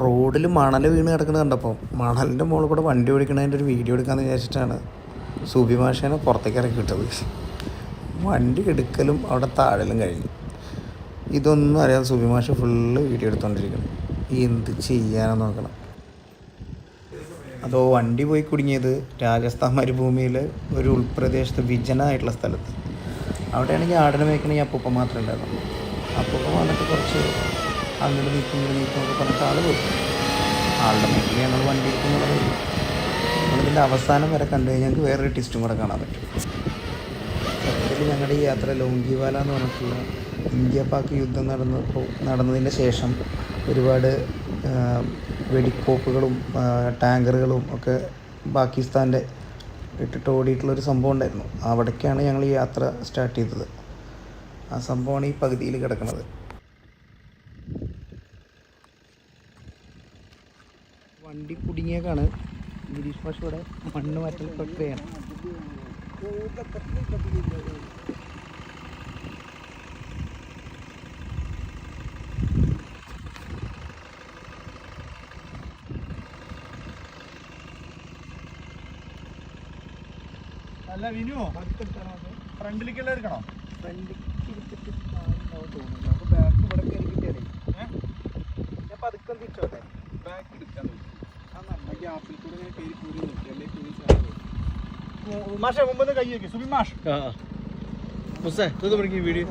റോഡിൽ മണൽ വീണ് കിടക്കുന്നത് കണ്ടപ്പോൾ മണലിൻ്റെ മുകളിൽ കൂടെ വണ്ടി ഓടിക്കണതിൻ്റെ ഒരു വീഡിയോ എടുക്കാമെന്ന് വിചാരിച്ചിട്ടാണ് സൂബി മാഷേനെ പുറത്തേക്ക് ഇറക്കി വിട്ടത്. വണ്ടി എടുക്കലും അവിടെ താഴലും കഴിഞ്ഞു. ഇതൊന്നും അറിയാതെ സൂബി മാഷ് ഫുള്ള് വീഡിയോ എടുത്തുകൊണ്ടിരിക്കണം. എന്ത് ചെയ്യാനെന്ന് നോക്കണം. അതോ വണ്ടി പോയി കുടുങ്ങിയത് രാജസ്ഥാൻ മരുഭൂമിയിൽ ഒരു ഉൾപ്രദേശത്ത് വിജനമായിട്ടുള്ള സ്ഥലത്ത്. അവിടെയാണെങ്കിൽ ആടിനെ മേയ്ക്കണ ഈ അപ്പൂപ്പ മാത്രമേ ഉണ്ടായിരുന്നു. അപ്പൂപ്പ വന്നിട്ട് കുറച്ച് അങ്ങോട്ട് നീക്കും എന്നൊക്കെ പറഞ്ഞിട്ട് ആൾ പോയി. ആളുടെ മേഖല ഞങ്ങൾ വണ്ടി ഇരിക്കുന്നുള്ളത് നമ്മളിതിൻ്റെ അവസാനം വരെ കണ്ടു കഴിഞ്ഞാൽ ഞങ്ങൾക്ക് വേറൊരു ടിസ്റ്റും കൂടെ കാണാൻ പറ്റും. സത്യത്തിൽ ഞങ്ങളുടെ ഈ യാത്ര ലോങ്കിവാല എന്ന് പറഞ്ഞിട്ടുള്ള ഇന്ത്യ പാക് യുദ്ധം നടന്നതിൻ്റെ ശേഷം ഒരുപാട് വെടിക്കോപ്പുകളും ടാങ്കറുകളും ഒക്കെ പാകിസ്ഥാൻ്റെ ഇട്ടിട്ട് ഓടിയിട്ടുള്ളൊരു സംഭവം ഉണ്ടായിരുന്നു. അവിടേക്കാണ് ഞങ്ങൾ ഈ യാത്ര സ്റ്റാർട്ട് ചെയ്തത്. ആ സംഭവമാണ് ഈ പകുതിയിൽ കിടക്കുന്നത്. വണ്ടി കുടുങ്ങിയേക്കാണ്. ഗിരീഷ് മാഷ് ഇവിടെ മണ്ണ് മാറ്റൽ പ്രക്രിയയാണ്. അല്ല വിനു, ഫ്രണ്ടിലേക്കുള്ള എടുക്കണോ? ഫ്രണ്ടിലേക്ക് എടുത്തിട്ട് തോന്നുന്നു. നമുക്ക് ബാക്ക് ഇവിടെ കയറി കിട്ടിയാലേ ഞാൻ പതുക്കം തിരിച്ചോട്ടെ. ബാക്ക് എടുക്കാൻ ഗ്യാപ്പിൽ കൂടെ ഇങ്ങനെ കയറി കൂടി നോക്കി അല്ലേ മാഷ മുമ്പ് കൈ വയ്ക്കും. സുബി മാഷ് വീഡിയോ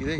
ഇതേ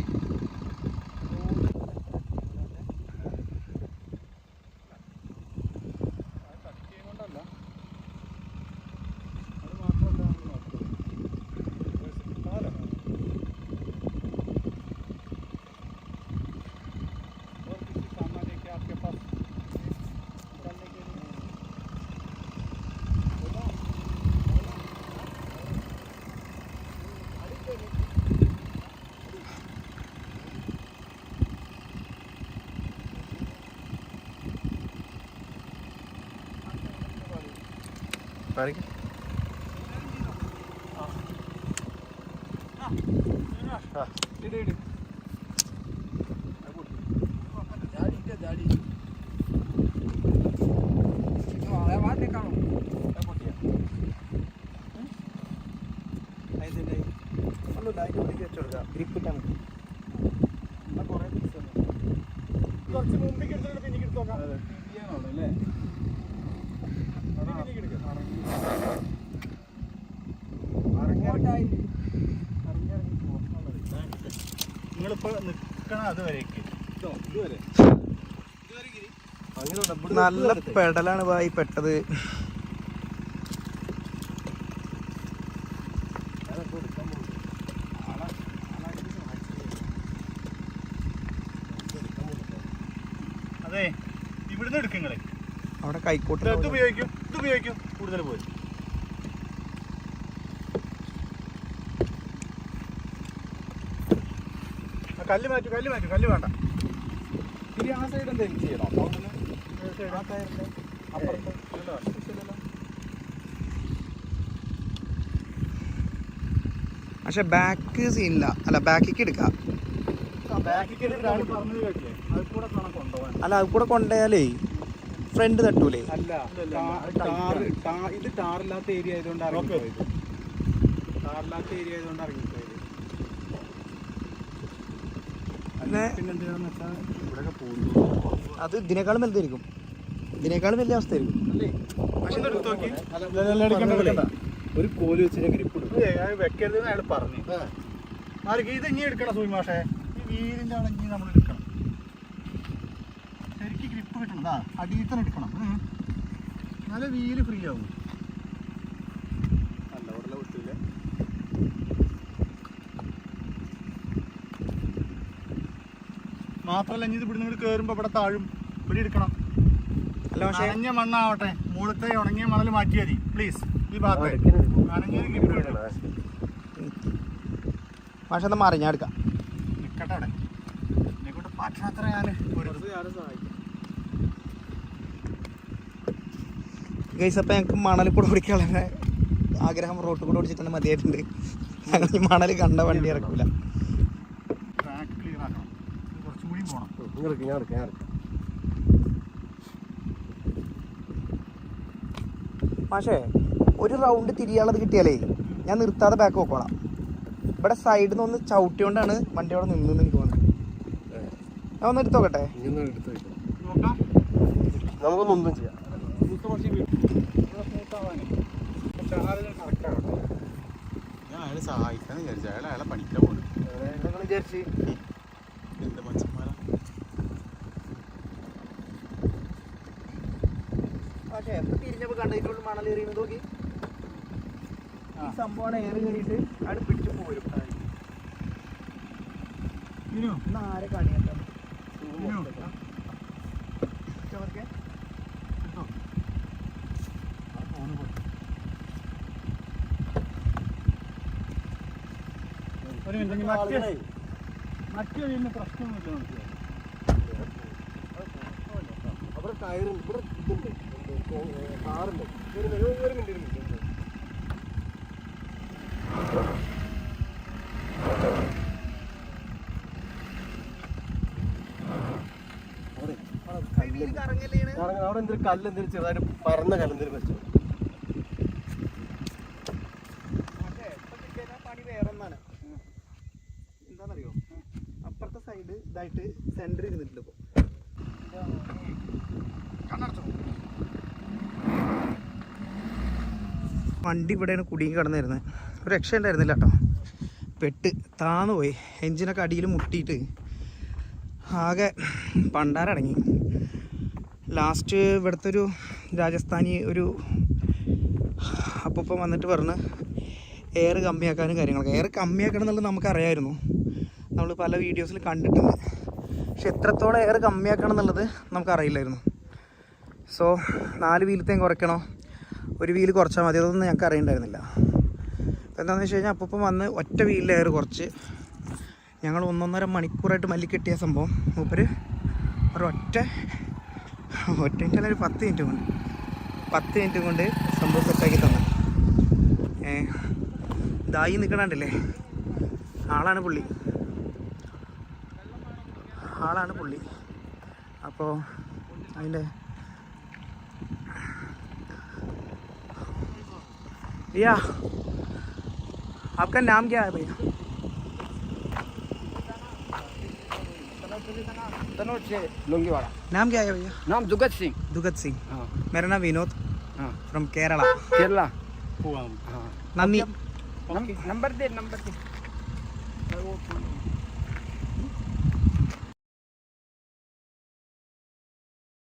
കുറച്ച് മുമ്പിലേക്ക് എടുത്തിട്ട് പിന്നീട് എടുത്ത് നോക്കാം. നിങ്ങളിപ്പോ നിൽക്കണ അതുവരേക്ക് നല്ല പെടലാണ് ഭായി പെട്ടത്. അതെ, ഇവിടുന്ന് എടുക്കുങ്ങളെ അവിടെ കൈക്കോട്ട് ഇത് ഉപയോഗിക്കും കൂടുതൽ പോയി. കല്ല് മാറ്റും കല്ല് വേണ്ട. ഇനി ആ സൈഡ് എന്തെങ്കിലും ചെയ്യണോ? അപ്പുറത്ത് പക്ഷെ ബാക്ക് സീനില്ല. അല്ല ബാക്കിക്ക് എടുക്കാം. അല്ല അത് കൂടെ കൊണ്ടുപോയാലേ ഫ്രണ്ട് തട്ടൂലേ? അല്ല, ഇത് ടാറില്ലാത്ത ഏരിയ ആയതുകൊണ്ട് ഇറങ്ങിപ്പോയത്. അത് ഇതിനേക്കാളും വലുതായിരിക്കും. ഇതിനേക്കാളും വലിയ അവസ്ഥയായിരിക്കും. ഒരു കോല് വെച്ചിട്ട് ഗ്രിപ്പ് വെക്കരുത് അയാൾ പറഞ്ഞു. ഇത് ഇനി എടുക്കണം സൂയി മാഷേ. ഈ വീലിൻ്റെ അവിടെ ഇനി നമ്മൾ എടുക്കണം. ശരിക്കും ഗ്രിപ്പ് കിട്ടണം. അടിയിൽ തന്നെ എടുക്കണം. നല്ല വീല് ഫ്രീ ആവും. അല്ല അവിടെ വിട്ടില്ല. മാത്രമല്ല ഇനി ഇത് ഇവിടെ നിങ്ങൾ കയറുമ്പോൾ ഇവിടെ താഴും. ഇവിടെ എടുക്കണം. നനഞ്ഞ മണ്ണാവട്ടെ. മുകളിലത്തെ ഉണങ്ങിയ മണൽ മാറ്റിയാൽ മതി പ്ലീസ്. ഈ ഭാഗത്ത് നനഞ്ഞൊരു ഗ്രിപ്പ് കിട്ടണം. പക്ഷെ അത് മാറി ഞാൻ എടുക്കാം. നിൽക്കട്ടെ അവിടെ. പട്ടണത്ര ഞാൻ ഗൈസ്. അപ്പം ഞങ്ങൾക്ക് മണൽ കൂടെ ഓടിക്കാനുള്ള ആഗ്രഹം റോട്ടിൽ കൂടെ ഓടിച്ചിട്ട് തന്നെ മതിയായിട്ടുണ്ട്. ഞങ്ങൾ ഈ മണൽ കണ്ട വണ്ടി ഇറക്കൂല. ട്രാക്ക് ക്ലിയർ ആക്കണം, കുറച്ചുകൂടി പോകണം. പക്ഷേ ഒരു റൗണ്ട് തിരിയാനുള്ളത് കിട്ടിയാലേ ഞാൻ നിർത്താതെ ബാക്ക് നോക്കണം. ഇവിടെ സൈഡിൽ നിന്ന് ഒന്ന് ചവിട്ടിയോണ്ടാണ് വണ്ടി അവിടെ നിന്ന് എനിക്ക് തോന്നുന്നത്. ഞാൻ ഒന്ന് എടുത്തോക്കട്ടെ. നമുക്കൊന്നും ചെയ്യാം. ഞാൻ അയാളെ സഹായിക്കാന്ന് വിചാരിച്ചു. അയാളെ പണിക്കാൻ പോകുന്നു വിചാരിച്ച്. എന്ത് മച്ചന്മാരാ. പക്ഷേ എത്ര തിരിഞ്ഞപ്പോൾ കണ്ടിട്ടുള്ള മണൽ എറിയുന്നത് നോക്കി. ഈ സംഭവം ഏറി കയറിയിട്ട് അവിടെ പിടിച്ചു പോരും. ഇന്ന് ആരെ കാണിയാട്ടോ മറ്റേ പ്രശ്നമൊന്നുമില്ല. അവിടെ കയറുണ്ട്, ഇവിടെ ഇതുണ്ട്, കാറുണ്ട്. ഒരു മിനിറ്റ് അവിടെ എന്തൊരു കല്ലെന്തൊരു ചെറുതായിട്ട് പറന്ന കല്ലെന്തൊരു വെച്ചു. പണി വേറൊന്നാണ്. എന്താണെന്നറിയോ, അപ്പുറത്തെ സൈഡ് ഇതായിട്ട് സെന്റർ ഇരുന്നിട്ടുണ്ട്. ഇപ്പോൾ വണ്ടി ഇവിടെയാണ് കുടുങ്ങി കിടന്നിരുന്നത്. ഒരു രക്ഷ ഉണ്ടായിരുന്നില്ല കേട്ടോ. പെട്ട് താന്നു പോയി. എഞ്ചിനൊക്കെ അടിയിൽ മുട്ടിയിട്ട് ആകെ പണ്ടാരടങ്ങി. ലാസ്റ്റ് ഇവിടുത്തെ ഒരു രാജസ്ഥാനി ഒരു അപ്പം വന്നിട്ട് പറഞ്ഞ് എയർ കമ്മിയാക്കാനും കാര്യങ്ങളൊക്കെ. എയർ കമ്മിയാക്കണം എന്നുള്ളത് നമുക്കറിയായിരുന്നു, നമ്മൾ പല വീഡിയോസിൽ കണ്ടിട്ടുണ്ട്. പക്ഷെ എത്രത്തോളം എയർ കമ്മിയാക്കണം എന്നുള്ളത് നമുക്കറിയില്ലായിരുന്നു. സോ 4 വീലത്തേയും കുറയ്ക്കണോ, ഒരു വീല് കുറച്ചാൽ മതി, അതൊന്നും ഞങ്ങൾക്ക് അറിയണ്ടായിരുന്നില്ല. അപ്പോൾ എന്താണെന്ന് വെച്ച് കഴിഞ്ഞാൽ അപ്പം വന്ന് ഒറ്റ വീലിൽ എയർ കുറച്ച് ഞങ്ങൾ 1.5 മണിക്കൂറായിട്ട് മല്ലിക്കെട്ടിയ സംഭവം മൂപ്പര് ഒരൊറ്റ മിനിറ്റ് അല്ല, ഒരു 10 മിനിറ്റ് കൊണ്ട് സംഭവം സെറ്റാക്കി തന്നെ. ഇതായി നിൽക്കണണ്ടല്ലേ, ആളാണ് പുള്ളി. അപ്പോൾ അതിൻ്റെ भैया आपका नाम क्या है भैया? लुंगीवाड़ा। नाम क्या है भैया? नाम दुगत सिंह। दुगत सिंह। हाँ। मेरा नाम विनोद। हाँ। फ्रॉम केरला। केरला। हाँ। नंदी नंबर दे।